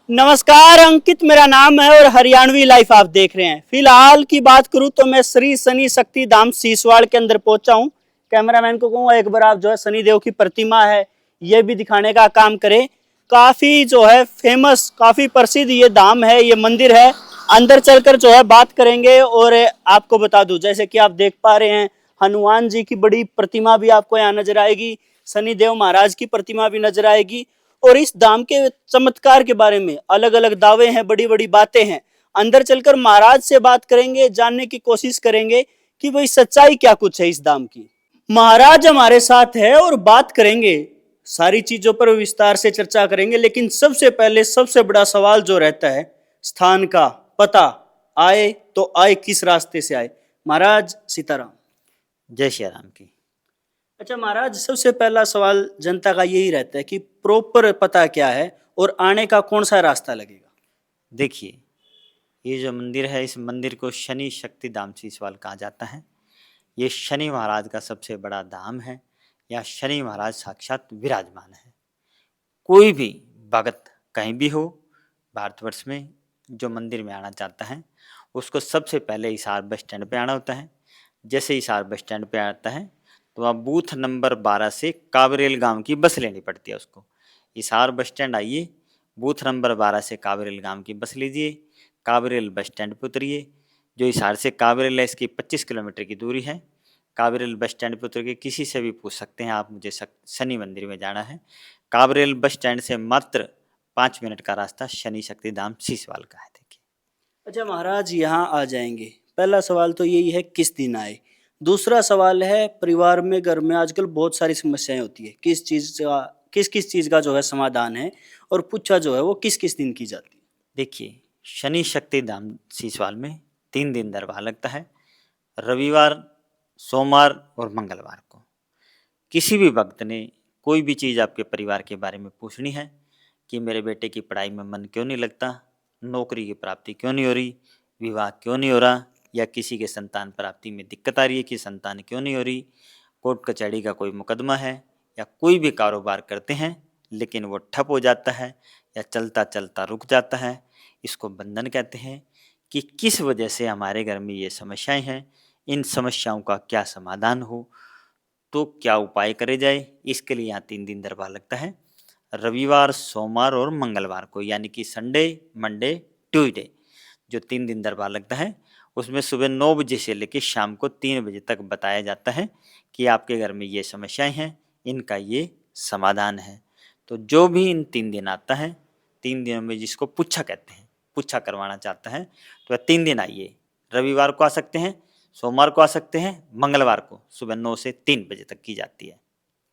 नमस्कार अंकित मेरा नाम है और हरियाणवी लाइफ आप देख रहे हैं। फिलहाल की बात करूं तो मैं श्री शनि शक्ति धाम सीसवाड़ के अंदर पहुंचा हूं। कैमरामैन को कहूंगा एक बार आप जो है शनिदेव की प्रतिमा है ये भी दिखाने का काम करें। काफी जो है फेमस काफी प्रसिद्ध ये धाम है, ये मंदिर है। अंदर चलकर जो है बात करेंगे और आपको बता दूं जैसे कि आप देख पा रहे हैं हनुमान जी की बड़ी प्रतिमा भी आपको यहाँ नजर आएगी, शनिदेव महाराज की प्रतिमा भी नजर आएगी। और इस धाम के चमत्कार के बारे में अलग अलग दावे हैं, बड़ी बड़ी बातें हैं। अंदर चलकर महाराज से बात करेंगे, जानने की कोशिश करेंगे कि भाई सच्चाई क्या कुछ है इस धाम की। महाराज हमारे साथ है और बात करेंगे, सारी चीजों पर विस्तार से चर्चा करेंगे। लेकिन सबसे पहले सबसे बड़ा सवाल जो रहता है स्थान का पता, आए तो आए किस रास्ते से आए। महाराज सीताराम। जय श्री राम की। अच्छा महाराज, सबसे पहला सवाल जनता का यही रहता है कि प्रॉपर पता क्या है और आने का कौन सा रास्ता लगेगा। देखिए, ये जो मंदिर है इस मंदिर को शनि शक्ति धाम सीसवाल कहा जाता है। ये शनि महाराज का सबसे बड़ा धाम है। यहाँ शनि महाराज साक्षात विराजमान है। कोई भी भगत कहीं भी हो भारतवर्ष में जो मंदिर में आना चाहता है उसको सबसे पहले हिसार बस स्टैंड पे आना होता है। जैसे हिसार बस स्टैंड पे आता है तो वहाँ बूथ नंबर 12 से काबरेल गांव की बस लेनी पड़ती है उसको। हिसार बस स्टैंड आइए, बूथ नंबर 12 से काबरेल गांव की बस लीजिए, काबरेल बस स्टैंड पर उतरिए। जो हिसार से काबरेल है इसकी 25 किलोमीटर की दूरी है। काबरेल बस स्टैंड पर उतर के किसी से भी पूछ सकते हैं आप मुझे शनि मंदिर में जाना है। काबरेल बस स्टैंड से मात्र 5 मिनट का रास्ता शनि शक्ति धाम सीसवाल का है। देखिए, अच्छा महाराज, यहाँ आ जाएंगे, पहला सवाल तो यही है किस दिन आए। दूसरा सवाल है परिवार में घर में आजकल बहुत सारी समस्याएं होती है, किस किस चीज का जो है समाधान है और पूछा जो है वो किस किस दिन की जाती है। देखिए शनि शक्ति धाम सीसवाल में 3 दिन दरबार लगता है, रविवार, सोमवार और मंगलवार को। किसी भी भक्त ने कोई भी चीज़ आपके परिवार के बारे में पूछनी है कि मेरे बेटे की पढ़ाई में मन क्यों नहीं लगता, नौकरी की प्राप्ति क्यों नहीं हो रही, विवाह क्यों नहीं हो रहा, या किसी के संतान प्राप्ति में दिक्कत आ रही है कि संतान क्यों नहीं हो रही, कोर्ट कचहरी का कोई मुकदमा है, या कोई भी कारोबार करते हैं लेकिन वो ठप हो जाता है या चलता चलता रुक जाता है, इसको बंधन कहते हैं। कि किस वजह से हमारे घर में ये समस्याएं हैं, इन समस्याओं का क्या समाधान हो, तो क्या उपाय करे जाए, इसके लिए यहाँ 3 दिन दरबार लगता है। रविवार, सोमवार और मंगलवार को, यानी कि संडे, मंडे, ट्यूसडे, जो 3 दिन दरबार लगता है उसमें सुबह 9 बजे से लेकर शाम को 3 बजे तक बताया जाता है कि आपके घर में ये समस्याएं हैं, इनका ये समाधान है। तो जो भी इन 3 दिन आता है, 3 दिनों में जिसको पुच्छा कहते हैं, पुच्छा करवाना चाहता है तो 3 दिन आइए। रविवार को आ सकते हैं, सोमवार को आ सकते हैं, मंगलवार को सुबह 9 से 3 बजे तक की जाती है।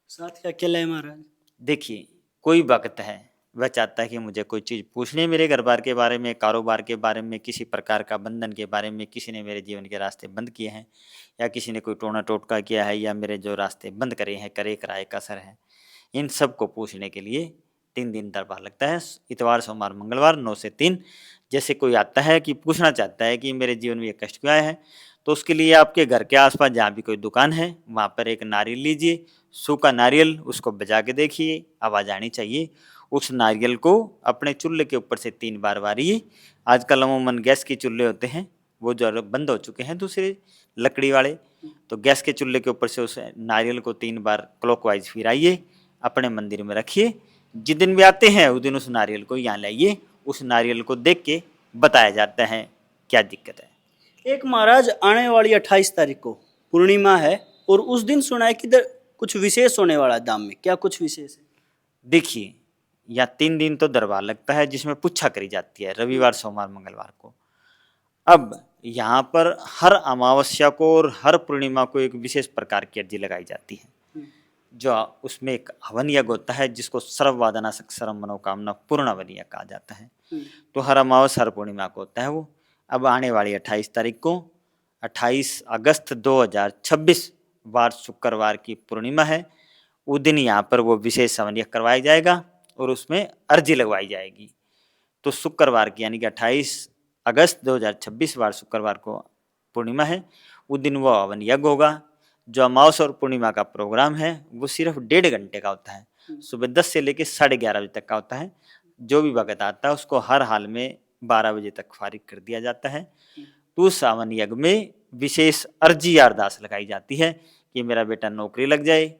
साथ क्या अकेला है महाराज। देखिए, कोई भक्त है वह चाहता है कि मुझे कोई चीज़ पूछनी है मेरे घर बार के बारे में, कारोबार के बारे में, किसी प्रकार का बंधन के बारे में, किसी ने मेरे जीवन के रास्ते बंद किए हैं या किसी ने कोई टोना टोटका किया है या मेरे जो रास्ते बंद करे हैं, करे कराए कसर है, इन सब को पूछने के लिए 3 दिन दरबार लगता है। इतवार, सोमवार, मंगलवार 9 से 3। जैसे कोई आता है कि पूछना चाहता है कि मेरे जीवन में ये कष्ट क्यों आया है, तो उसके लिए आपके घर के आसपास जहाँ भी कोई दुकान है वहाँ पर एक नारियल लीजिए, सूखा नारियल, उसको बजा के देखिए, आवाज़ आनी चाहिए। उस नारियल को अपने चूल्हे के ऊपर से 3 बार वारिए। आजकल अमूमन गैस के चूल्हे होते हैं वो जो बंद हो चुके हैं दूसरे लकड़ी वाले, तो गैस के चूल्हे के ऊपर से उस नारियल को 3 बार क्लॉकवाइज फिराइए, अपने मंदिर में रखिए। जिस दिन भी आते हैं उस दिन उस नारियल को यहाँ लाइए, उस नारियल को देख के बताया जाता है क्या दिक्कत है। एक महाराज, आने वाली 28 तारीख को पूर्णिमा है और उस दिन सुना है कि कुछ विशेष होने वाला है धाम में, क्या कुछ विशेष है। देखिए, या 3 दिन तो दरबार लगता है जिसमें पुच्छा करी जाती है, रविवार, सोमवार, मंगलवार को। अब यहाँ पर हर अमावस्या को और हर पूर्णिमा को एक विशेष प्रकार की अर्जी लगाई जाती है, जो उसमें एक हवन यज्ञ होता है जिसको सर्ववादना सर्व मनोकामना पूर्ण हवन यज्ञ कहा जाता है। तो हर अमावस्या, हर पूर्णिमा को होता है वो। अब आने वाली 28 तारीख को, 28 अगस्त 2026 वार शुक्रवार की पूर्णिमा है। उस दिन यहाँ पर वो विशेष हवन यज्ञ करवाया जाएगा और उसमें अर्जी लगवाई जाएगी। तो शुक्रवार की यानी कि 28 अगस्त 2026 वार शुक्रवार को पूर्णिमा है, उस दिन वो हवन यज्ञ होगा। जो अमावस्या और पूर्णिमा का प्रोग्राम है वो सिर्फ 1.5 घंटे का होता है, सुबह 10 से लेकर 11:30 बजे तक का होता है। जो भी भगत आता है उसको हर हाल में 12 बजे तक फारिग कर दिया जाता है। तो उस सावन यज्ञ में विशेष अर्जी या अरदास लगाई जाती है कि मेरा बेटा नौकरी लग जाए,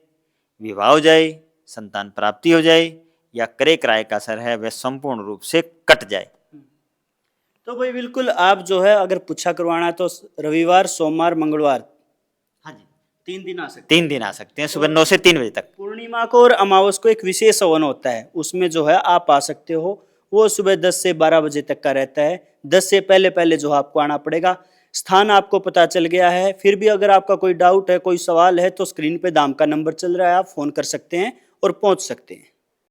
विवाह हो जाए, संतान प्राप्ति हो जाए या क्रय किराए का असर है वह संपूर्ण रूप से कट जाए। तो भाई बिल्कुल आप जो है अगर पूछा करवाना है तो रविवार, सोमवार, मंगलवार, हाँ जी, 3 दिन आ सकते 3 दिन आ सकते हैं, सुबह 9 से 3 बजे तक। पूर्णिमा को और अमावस को एक विशेष हवन होता है, उसमें जो है आप आ सकते हो। वो सुबह 10 से 12 बजे तक का रहता है। 10 से पहले पहले जो आपको आना पड़ेगा। स्थान आपको पता चल गया है। फिर भी अगर आपका कोई डाउट है, कोई सवाल है तो स्क्रीन पे दाम का नंबर चल रहा है, आप फोन कर सकते हैं और पहुंच सकते हैं।